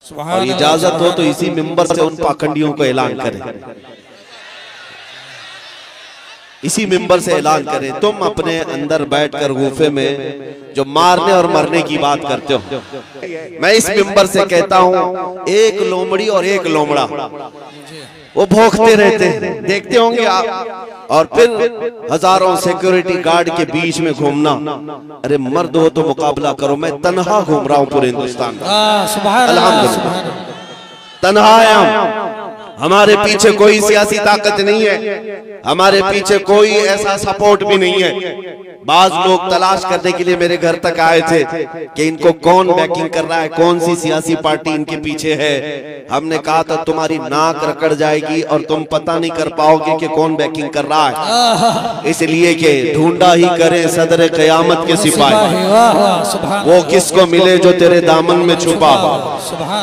और इजाजत हो तो इसी मिंबर से उन पाखंडियों को ऐलान करें, इसी मिंबर से ऐलान करें। तुम अपने अंदर बैठकर गुफे में जो मारने और मरने की बात करते हो, मैं इस मिंबर से कहता हूं, एक लोमड़ी और एक लोमड़ा वो भौंकते रहते हैं, देखते होंगे आप, और फिर हजारों सिक्योरिटी गार्ड के बीच में घूमना। अरे मर्द हो तो मुकाबला करो, मैं तन्हा घूम रहा हूं पूरे हिंदुस्तान में, अल्हम्दुलिल्लाह तन्हा आया। हमारे पीछे कोई सियासी ताकत नहीं है, हमारे पीछे कोई ऐसा सपोर्ट भी नहीं है। बाज लोग तलाश करने के लिए मेरे घर तक आए थे कि इनको कौन बैकिंग कर रहा है, कौन सी सियासी पार्टी इनके पीछे है। हमने कहा था तुम्हारी नाक रकड़ जाएगी और तुम पता नहीं कर पाओगे कि कौन बैकिंग कर रहा है, इसलिए कि ढूंढा ही करें सदर क़यामत के सिपाही, वो किसको मिले जो तेरे दामन में छुपा हो।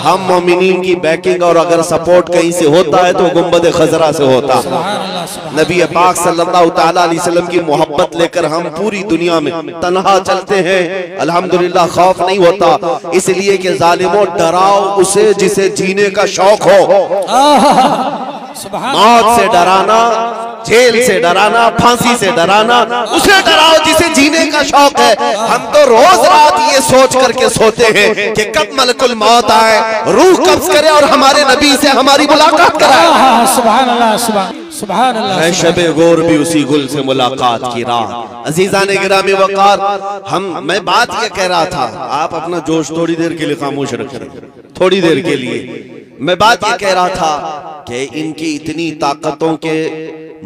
हम मोमिनीन की बैकिंग और अगर सपोर्ट कहीं से होता है तो गुंबद खजरा से होता है। नबी पाक सल्लल्लाहु तआला अलैहि वसल्लम की मोहब्बत लेकर हम पूरी दुनिया में तन्हा चलते हैं, अल्हम्दुलिल्लाह खौफ नहीं होता, इसलिए कि जालिमों डराओ उसे जिसे जीने का शौक हो। मौत से डराना, जेल से डराना, फांसी से डराना, उसे डराओ जिसे जीने का शौक है। हम तो रोज रात ये सोच करके सोते हैं कि कब मलकुल मौत आए, रूह कब्ज करे और हमारे नबी से हमारी मुलाकात कराए। सुभान अल्लाह, सुभान अल्लाह। है शबे गोर भी उसी गुल से मुलाकात की रात। अजीजान गिरामी वक़ार, मैं बात ये कह रहा था, आप अपना जोश थोड़ी देर के लिए खामोश रखें, थोड़ी देर के लिए। मैं बात ये कह रहा था कि इनकी इतनी ताकतों के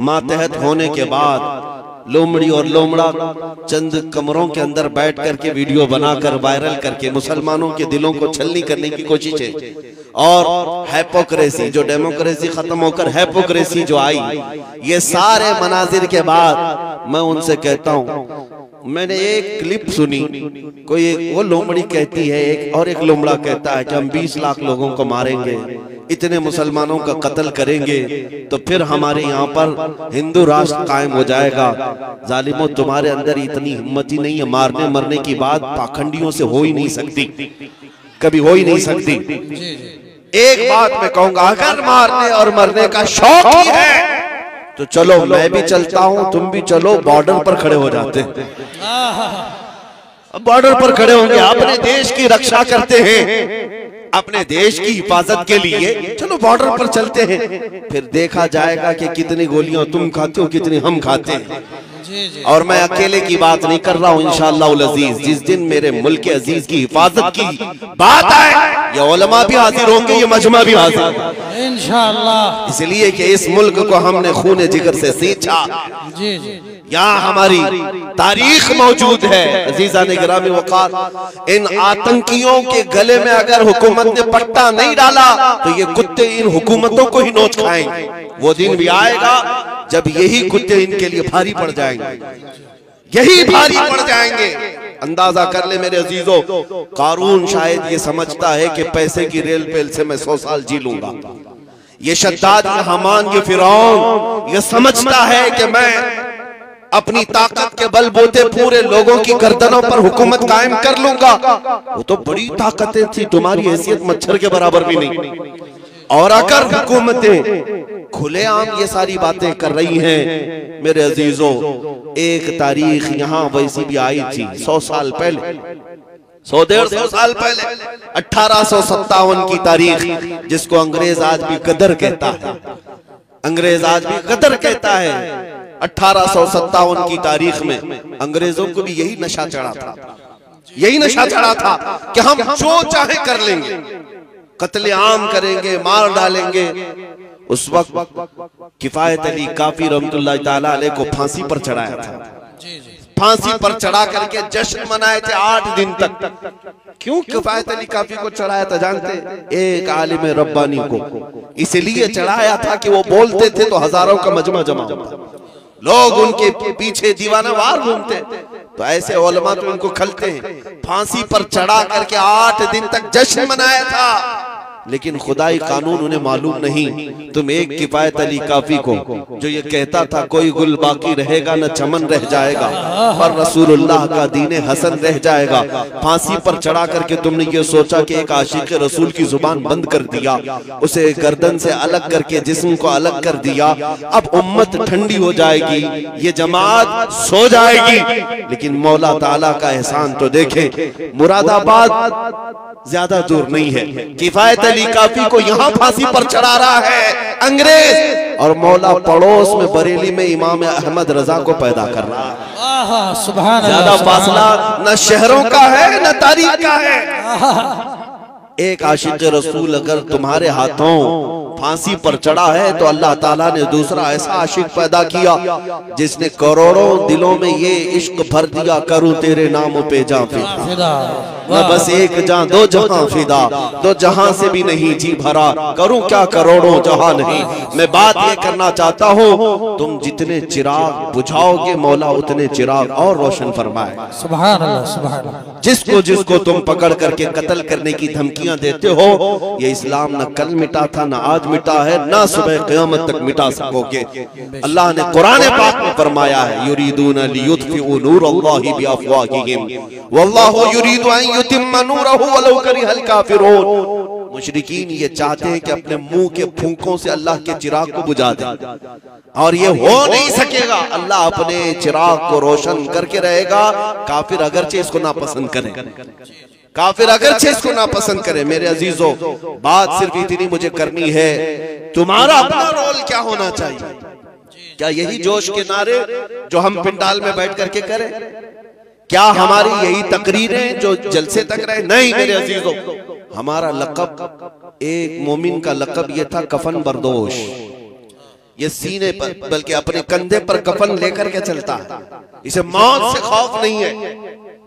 मातहत होने के बाद लोमड़ी और लोमड़ा चंद कमरों के अंदर बैठ करके वीडियो बनाकर वायरल करके मुसलमानों के दिलों को छलनी करने की कोशिश है। और हैपोक्रेसी, जो डेमोक्रेसी खत्म होकर हैपोक्रेसी जो आई, ये सारे मनाजिर के बाद मैं उनसे कहता हूँ, मैंने एक क्लिप सुनी, कोई वो लोमड़ी कहती है एक, और एक लोमड़ा कहता है कि हम 20 लाख लोगों को मारेंगे, इतने मुसलमानों का कत्ल करेंगे तो फिर हमारे यहाँ पर हिंदू राष्ट्र कायम हो जाएगा। जालिमों तुम्हारे अंदर इतनी हिम्मत ही नहीं है, मारने मरने की बात पाखंडियों से हो ही नहीं सकती, कभी हो ही नहीं सकती। एक बात मैं कहूंगा, अगर मारने और मरने का शौक ही है तो चलो मैं भी चलता हूं, तुम भी चलो, बॉर्डर पर खड़े हो जाते हैं। अब बॉर्डर पर खड़े होंगे, अपने देश की रक्षा करते हैं, अपने देश की हिफाजत के लिए चलो बॉर्डर पर चलते हैं, फिर देखा जाएगा कि कितनी गोलियां तुम खाते हो, कितनी हम खाते हैं। और मैं अकेले की बात नहीं कर रहा हूँ, इंशाअल्लाह उल अजीज जिस दिन मेरे मुल्क के अजीज की हिफाजत की बात आए, ये उलमा भी हाजिर होंगे, ये मजमा भी हाजिर इंशाअल्लाह, इसलिए कि इस मुल्क को हमने खून जिगर से सींचा। यहाँ हमारी तारीख मौजूद है। अजीज़ान गिरामी वक़ार, इन आतंकियों के गले में अगर हुकूमत ने पट्टा नहीं डाला तो ये कुत्ते इन हुकूमतों को ही नोच खाएंगे। वो दिन भी आएगा जब यही कुत्ते इनके लिए भारी पड़ जाएंगे, यही भारी पड़ जाएंगे। अंदाजा कर ले मेरे अजीजों, कारून शायद ये समझता है कि पैसे की रेल पेल से मैं 100 साल जी लूंगा। ये शद्दाद, ये हमान, ये फिरौन ये समझता है कि मैं अपनी ताकत के बलबूते पूरे लोगों की गर्दनों पर हुकूमत कायम कर लूंगा। वो तो बड़ी ताकतें थी, तुम्हारी हैसियत मच्छर के बराबर भी नहीं। और अगर हुकूमतें खुलेआम ये सारी बातें कर रही हैं, मेरे अजीजों, एक तारीख यहाँ वैसी भी आई थी 100 साल पहले, 100-150 साल पहले, 1857 की तारीख, जिसको अंग्रेज आज भी गदर कहता है, अंग्रेज आज भी गदर कहता है। 1857 की तारीख में अंग्रेजों को भी यही नशा चढ़ा था, यही नशा चढ़ा था कि हम जो चाहे कर लेंगे, कत्लेआम करेंगे, मार डालेंगे। उस वक्त किफायत अली काफी रहमतुल्लाह ताला अलैह को फांसी पर चढ़ाया था, फांसी पर चढ़ा करके जश्न मनाए थे 8 दिन तक। क्यों किफायत अली काफी को चढ़ाया था जानते? एक आलिम रब्बानी को इसलिए चढ़ाया था कि वो बोलते थे तो हजारों का मजमा जमा होता, लोग उनके पीछे दीवाना वार घूमते। तो ऐसे उलमा तो इनको खलते हैं। फांसी पर चढ़ा करके 8 दिन तक जश्न मनाया था। लेकिन खुदाई कानून उन्हें मालूम नहीं। तुम एक किफायत अली काफी को जो ये कहता था कोई गुल बाकी रहेगा न चमन रह जाएगा, पर रसूलुल्लाह का दीने हसन रह जाएगा। फांसी पर चढ़ा करके तुमने ये सोचा कि एक आशिक रसूल की जुबान बंद कर दिया, उसे गर्दन से अलग करके जिस्म को अलग कर दिया। अब उम्मत ठंडी हो जाएगी, ये जमात सो जाएगी। लेकिन मौला ताला का एहसान तो देखें, मुरादाबाद ज्यादा दूर नहीं है। किफायत अली काफी को यहाँ फांसी पर चढ़ा रहा है अंग्रेज, और मौला पड़ोस में बरेली में इमाम अहमद रजा को पैदा कर रहा है। सुभान अल्लाह। ज्यादा फासला न शहरों का है न तारीख का है। एक आशिक रसूल अगर तुम्हारे हाथों फांसी पर चढ़ा है तो अल्लाह ताला ने दूसरा ऐसा आशिक पैदा किया जिसने करोड़ों दिलों में ये इश्क भर दिया, करूं तेरे नाम पे जा फिदा, न बस एक जान दो जहां फिदा, दो जहां से भी नहीं जी भरा, करूं क्या करोड़ों जहां नहीं। मैं बात ये करना चाहता हूँ, तुम जितने चिराग बुझाओगे मौला उतने चिराग और रोशन फरमाए। सुभान अल्लाह, सुभान अल्लाह। जिसको जिसको तुम पकड़ करके कत्ल करने की धमकियां देते हो, ये इस्लाम न कल मिटा था, न आज मिटा है, ना सुबह क़यामत तक मिटा सकोगे। अल्लाह ने कुरान पाक में फरमाया है, युरीदून लियुत्फिउ नूरल्लाहि बिअफ़वाहिहिम वल्लाहु युरीदु अन युतिम्मा नूरहु वलौ करिहल काफिरून। मुशरिकीन ये चाहते हैं कि अपने मुंह के फूंकों से अल्लाह के चिराग को बुझा दें, और ये हो नहीं सकेगा। अल्लाह अपने चिराग को रोशन करके रहेगा, काफिर अगरचे इसको नापसंद करें, काफिर अगरचे इसको नापसंद करे। मेरे अजीजों, बात सिर्फ इतनी मुझे करनी है, तुम्हारा अपना रोल क्या होना चाहिए? क्या यही जोश के नारे जो हम पिंडाल में बैठ करके करें? क्या हमारी यही तकरीरें जो जलसे तक रहे? नहीं मेरे अजीजों, हमारा लक़ब, एक मोमिन का लक़ब ये था कफन बरदोश। ये सीने पर बल्कि अपने कंधे पर कफन लेकर के चलता है, इसे मौत से खौफ नहीं है।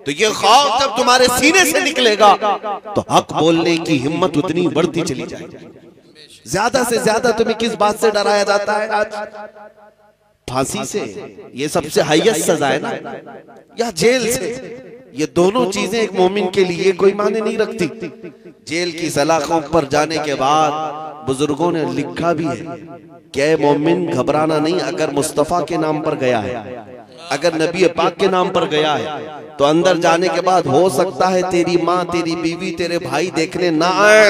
तो ये खौफ जब तुम्हारे सीने से निकलेगा तो हक बोलने की हिम्मत उतनी बढ़ती चली जाएगी। ज्यादा से ज्यादा तुम्हें किस बात से डराया जाता है आज? फांसी से, ये सबसे हाईएस्ट सजा है ना, या जेल से? ये दोनों चीजें एक मोमिन के लिए कोई माने नहीं रखती। जेल की सलाखों पर जाने के बाद बुजुर्गों ने लिखा भी है कि मोमिन घबराना नहीं, अगर मुस्तफा के नाम पर गया है, अगर नबी पाक के नाम पर गया है, तो अंदर जाने के बाद हो सकता है तेरी माँ, तेरी बीवी, तेरे भाई देखने ना आए,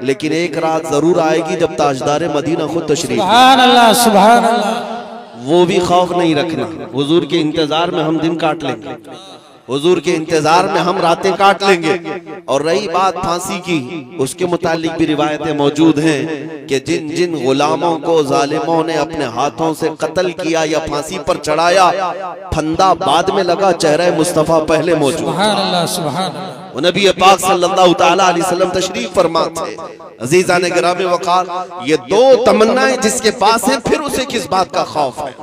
लेकिन एक रात जरूर आएगी जब ताजदार मदीना खुद तशरीफ। सुभान अल्लाह, सुभान अल्लाह। वो भी खौफ नहीं रखना। हुजूर के इंतजार में हम दिन काट लेंगे, हुजूर के इंतजार में हम रातें काट लेंगे। और रही बात फांसी की, उसके मुतालिक भी रिवायतें मौजूद हैं कि जिन जिन गुलामों को जालिमों ने अपने हाथों से कत्ल किया या फांसी पर चढ़ाया, फंदा बाद में लगा, चेहरा मुस्तफा पहले मौजूद। सुभान अल्लाह, सुभान अल्लाह। नबी पाक सल्लल्लाहु ताला अलैहि वसल्लम तशरीफ फरमा थे। अजीज़ान गिरामी वक़ार, ये दो तमन्नाएं जिसके पास है, फिर उसे किस बात का खौफ है?